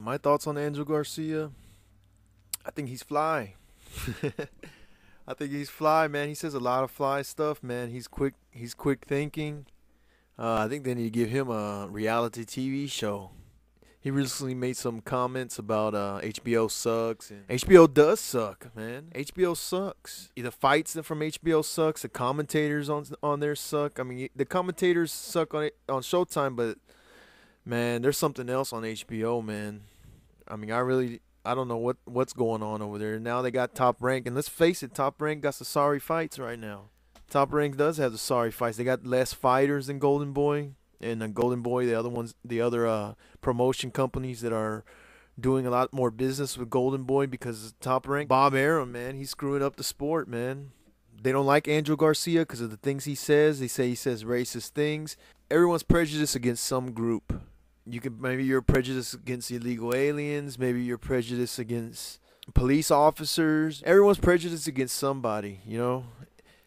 My thoughts on Angel Garcia? I think he's fly. I think he's fly, man. He says a lot of fly stuff, man. He's quick. He's quick thinking. I think they need to give him a reality TV show. He recently made some comments about HBO sucks, and HBO does suck, man. HBO sucks. The fights from HBO sucks. The commentators on there suck. I mean, the commentators suck on Showtime, but man, there's something else on HBO, man. I mean, I don't know what's going on over there. Now they got Top Rank, and let's face it, Top Rank got the sorry fights right now. Top Rank does have the sorry fights. They got less fighters than Golden Boy, and Golden Boy, the other promotion companies that are doing a lot more business with Golden Boy because of Top Rank. Bob Arum, man, he's screwing up the sport, man. They don't like Angel Garcia because of the things he says. They say he says racist things. Everyone's prejudiced against some group. Maybe you're prejudiced against illegal aliens. Maybe you're prejudiced against police officers. Everyone's prejudiced against somebody, you know.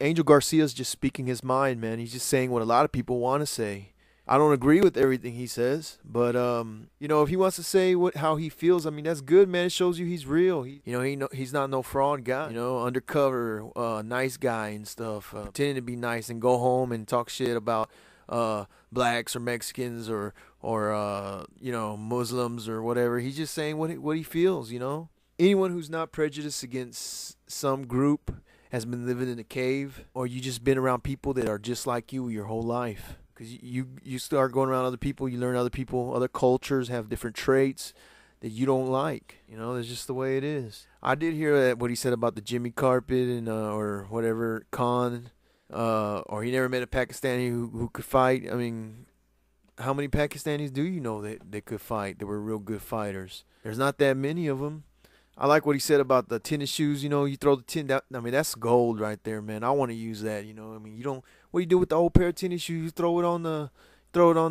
Angel Garcia's just speaking his mind, man. He's just saying what a lot of people want to say. I don't agree with everything he says, but you know, if he wants to say how he feels, I mean, that's good, man. It shows you he's real. He's not no fraud guy. You know, undercover, nice guy and stuff, pretending to be nice and go home and talk shit about blacks or Mexicans or you know, Muslims or whatever. He's just saying what he feels, you know. Anyone who's not prejudiced against some group has been living in a cave, or you just been around people that are just like you your whole life. Because you start going around other people, you learn other cultures have different traits that you don't like. You know, that's just the way it is. I did hear what he said about the Jimmy Carpet and or whatever, Khan, or he never met a Pakistani who could fight. I mean, how many Pakistanis do you know that could fight, that were real good fighters? There's not that many of them. I like what he said about the tennis shoes. You know, you throw the I mean, that's gold right there, man. I want to use that. You know, I mean, what do you do with the old pair of tennis shoes? You throw it on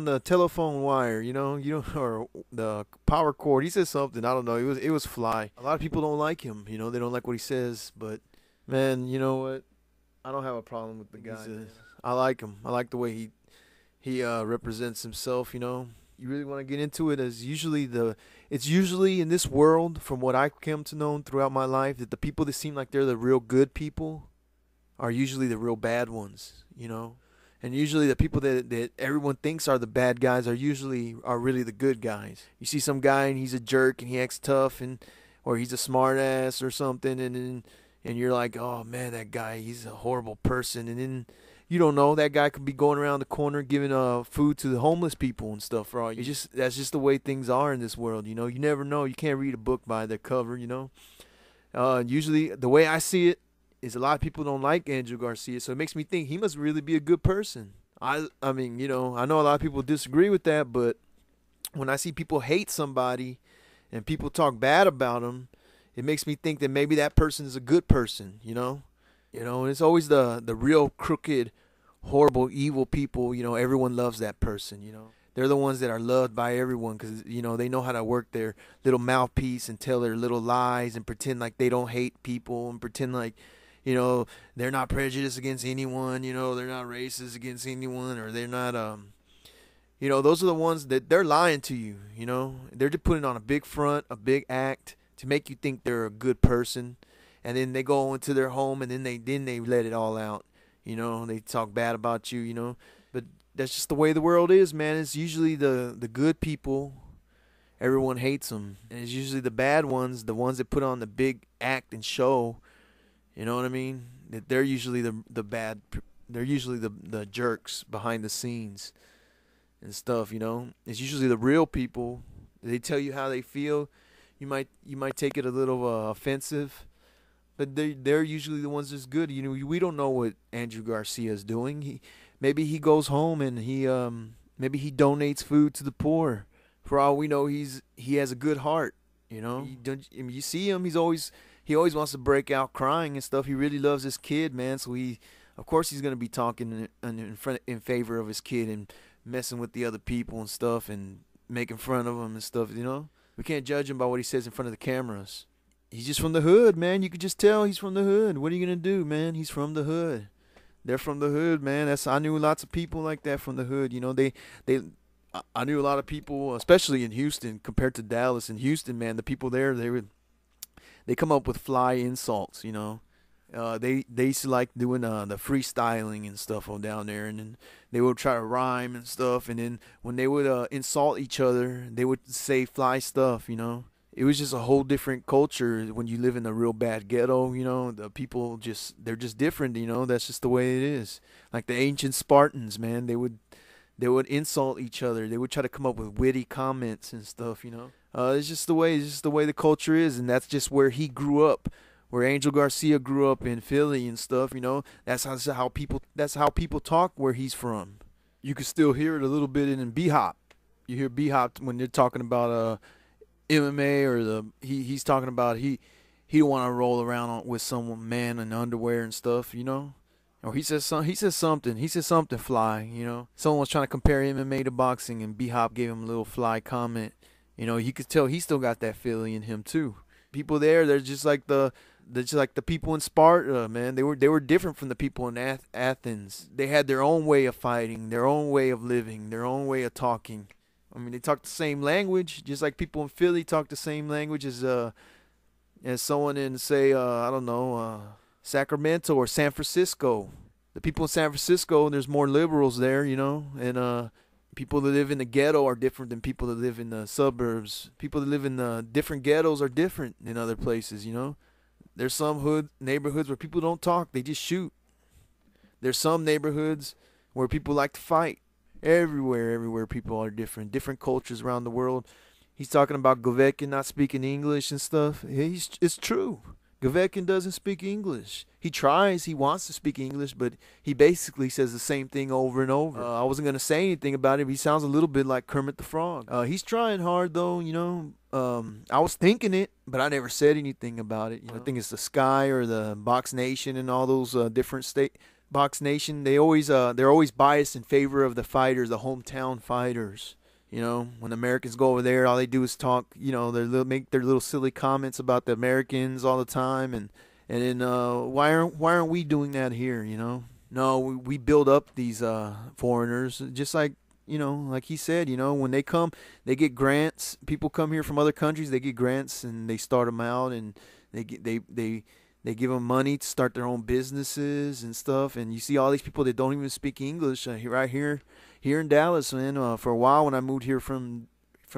the telephone wire. You know, or the power cord. He said something. I don't know. It was fly. A lot of people don't like him. You know, they don't like what he says. But man, you know what? I don't have a problem with the guy. I like him. I like the way he represents himself. You know. You really want to get into it, it's usually in this world, from what I've come to know throughout my life, that the people that seem like they're the real good people are usually the real bad ones, you know. And usually the people that everyone thinks are the bad guys are really the good guys. You see some guy and he's a jerk and he acts tough, or he's a smart ass or something, and you're like, oh man, that guy, he's a horrible person. And then you don't know, that guy could be going around the corner giving food to the homeless people and stuff, right? That's just the way things are in this world, you know. You never know. You can't read a book by their cover, you know. Usually, the way I see it is a lot of people don't like Angel Garcia, so it makes me think he must really be a good person. I mean, you know, I know a lot of people disagree with that, but when I see people hate somebody and people talk bad about them, it makes me think that maybe that person is a good person, you know. You know, and it's always the real crooked, horrible, evil people. You know, everyone loves that person, you know. They're the ones that are loved by everyone because, you know, they know how to work their little mouthpiece and tell their little lies and pretend like they don't hate people and pretend like, you know, they're not prejudiced against anyone, you know, they're not racist against anyone, or they're not, you know, those are the ones that they're lying to you, you know. They're just putting on a big front, a big act to make you think they're a good person. And then they go into their home and then they let it all out. You know, they talk bad about you, you know. But that's just the way the world is, man. It's usually the good people, everyone hates them. And it's usually the bad ones, the ones that put on the big act and show, you know what I mean? That they're usually the bad, they're usually the jerks behind the scenes and stuff, you know. It's usually the real people. They tell you how they feel. You might take it a little offensive. But they're usually the ones that's good. You know, we don't know what Andrew Garcia is doing. Maybe he goes home and maybe he donates food to the poor. For all we know, he has a good heart. You know, you see him. He always wants to break out crying and stuff. He really loves his kid, man. So of course, he's gonna be talking in favor of his kid and messing with the other people and stuff and making fun of him and stuff. You know, we can't judge him by what he says in front of the cameras. He's just from the hood, man. You could just tell he's from the hood. What are you gonna do, man? He's from the hood. They're from the hood, man. I knew lots of people like that from the hood. You know, I knew a lot of people, especially in Houston, compared to Dallas. In Houston, man, the people there, they come up with fly insults. They used to like doing the freestyling and stuff on down there, and then they would try to rhyme and stuff. And then when they would insult each other, they would say fly stuff. It was just a whole different culture when you live in a real bad ghetto. The people they're just different. That's just the way it is. Like the ancient Spartans, man, they would insult each other. They would try to come up with witty comments and stuff. It's just the way the culture is, and that's just where he grew up. Where Angel Garcia grew up in Philly and stuff. That's how people talk where he's from. You can still hear it a little bit in B-Hop. You hear B-Hop when they're talking about MMA, or he's talking about he don't want to roll around with some man in underwear and stuff. Or he says something fly. Someone was trying to compare MMA to boxing, and B-Hop gave him a little fly comment. You could tell he still got that Philly in him too. People there, they're just like the people in Sparta, man. They were different from the people in Athens. They had their own way of fighting, their own way of living, their own way of talking. I mean, they talk the same language, just like people in Philly talk the same language as someone in, say, I don't know, Sacramento or San Francisco. The people in San Francisco, there's more liberals there, and people that live in the ghetto are different than people that live in the suburbs. People that live in the different ghettos are different in other places. There's some neighborhoods where people don't talk, they just shoot. There's some neighborhoods where people like to fight. Everywhere people are different cultures around the world. He's talking about Govekin not speaking English and stuff. It's true. Govekin doesn't speak English. He tries, he wants to speak English, but he basically says the same thing over and over. I wasn't going to say anything about it, but he sounds a little bit like Kermit the Frog. He's trying hard, though, I was thinking it, but I never said anything about it. I think it's the Sky or the Box Nation and all those different state Box Nation. They're always biased in favor of the fighters, the hometown fighters. When Americans go over there, all they do is talk. Make their little silly comments about the Americans all the time, and then why aren't we doing that here? No, we build up these foreigners, just like like he said. When they come, they get grants. People come here from other countries, they get grants, and they start them out, and they give them money to start their own businesses and stuff. And you see all these people that don't even speak English right here in Dallas, man. For a while, when I moved here from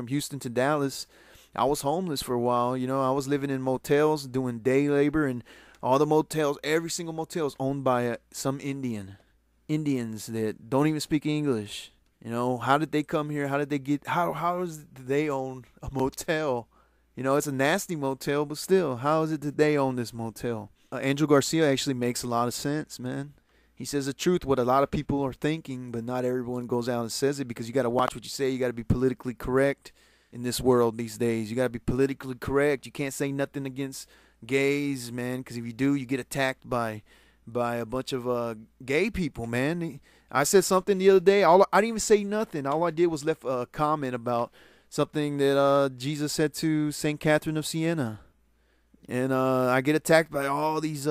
Houston to Dallas, I was homeless for a while. I was living in motels, doing day labor, and all the motels, every single motel is owned by some Indians that don't even speak English. How did they come here? How did they get? How did they own a motel? It's a nasty motel, but still, how is it that they own this motel? Angel Garcia actually makes a lot of sense, man. He says the truth, what a lot of people are thinking, but not everyone goes out and says it, because you got to watch what you say. You got to be politically correct in this world these days. You got to be politically correct. You can't say nothing against gays, man, because if you do, you get attacked by a bunch of gay people, man. I said something the other day. I didn't even say nothing. All I did was left a comment about something that Jesus said to St. Catherine of Siena. And I get attacked by all these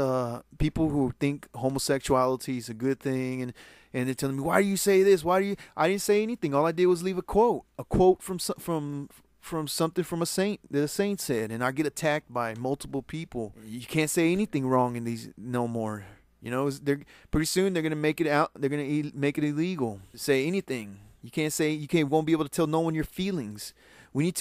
people who think homosexuality is a good thing, and they're telling me, why do you say this? I didn't say anything. All I did was leave a quote from something from a saint that a saint said, and I get attacked by multiple people. You can't say anything wrong in these no more. Pretty soon they're gonna make it out. They're gonna make it illegal to say anything. Won't be able to tell no one your feelings. We need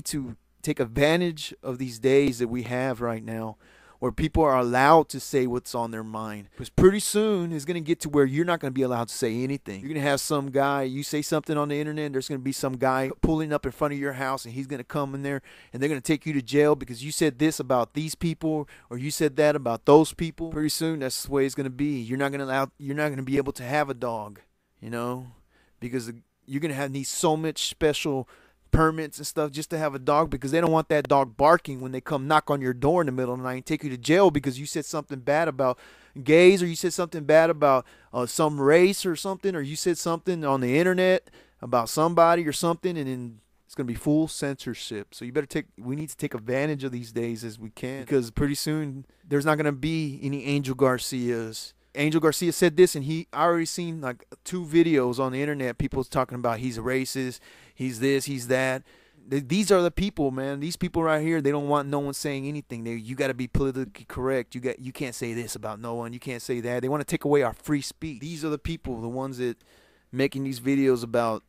to take advantage of these days that we have right now, where people are allowed to say what's on their mind. Because pretty soon it's going to get to where you're not going to be allowed to say anything. You're going to have some guy, you say something on the internet, there's going to be some guy pulling up in front of your house, and he's going to come in there, and they're going to take you to jail because you said this about these people, or you said that about those people. Pretty soon that's the way it's going to be. You're not going to be able to have a dog, because you're going to need so much special permits and stuff just to have a dog, because they don't want that dog barking when they come knock on your door in the middle of the night and take you to jail because you said something bad about gays, or you said something bad about some race or something, or you said something on the internet about somebody or something, and then it's going to be full censorship. So we need to take advantage of these days as we can, because pretty soon there's not going to be any Angel Garcias Angel Garcia said this, and I already seen like 2 videos on the internet. People talking about he's a racist, he's this, he's that. These are the people, man. These people right here, they don't want no one saying anything. You got to be politically correct. You can't say this about no one. You can't say that. They want to take away our free speech. These are the people, the ones that making these videos about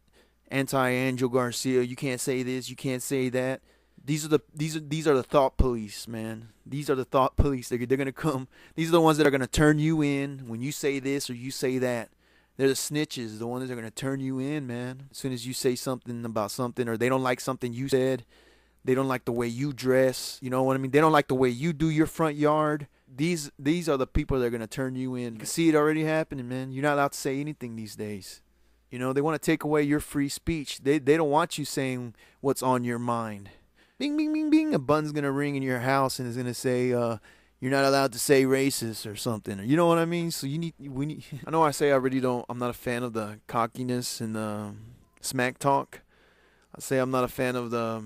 anti-Angel Garcia. You can't say this. You can't say that. These are the thought police, man. These are the thought police. They're gonna come. These are the ones that are gonna turn you in when you say this or you say that. They're the snitches, the ones that are gonna turn you in, man. As soon as you say something about something, or they don't like something you said, they don't like the way you dress. You know what I mean? They don't like the way you do your front yard. These are the people that are gonna turn you in. You can see it already happening, man. You're not allowed to say anything these days. You know, they want to take away your free speech. They don't want you saying what's on your mind. Bing, bing, bing, bing. A button's going to ring in your house and it's going to say, you're not allowed to say racist or something. You know what I mean? So I know I say I'm not a fan of the cockiness and the smack talk. I say I'm not a fan of the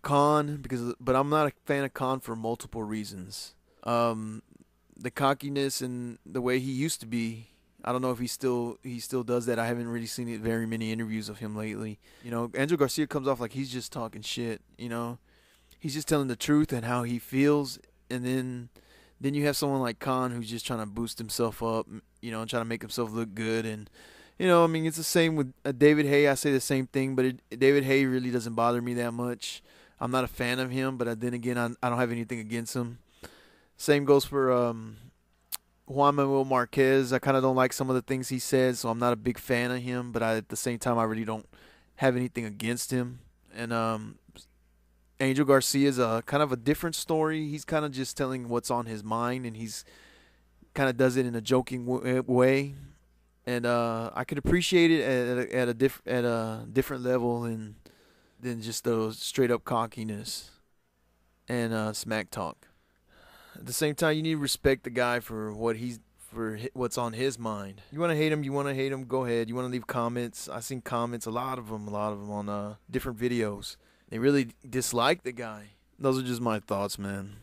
con, but I'm not a fan of con for multiple reasons. The cockiness and the way he used to be, I don't know if he still does that. I haven't really seen very many interviews of him lately. You know, Angel Garcia comes off like he's just talking shit, you know. He's just telling the truth and how he feels, and then you have someone like Khan who's just trying to boost himself up, you know, and trying to make himself look good. And, you know, I mean, it's the same with David Haye. I say the same thing, but David Haye really doesn't bother me that much. I'm not a fan of him, but then again, I don't have anything against him. Same goes for Juan Manuel Marquez. I kind of don't like some of the things he says, so I'm not a big fan of him, but at the same time, I really don't have anything against him. And Angel Garcia is kind of a different story. He's kind of just telling what's on his mind, and he's kind of does it in a joking way. And I could appreciate it at a different level than just those straight up cockiness and smack talk. At the same time, you need to respect the guy for what's on his mind. You want to hate him, go ahead. You want to leave comments. I've seen comments, a lot of them on different videos. They really dislike the guy. Those are just my thoughts, man.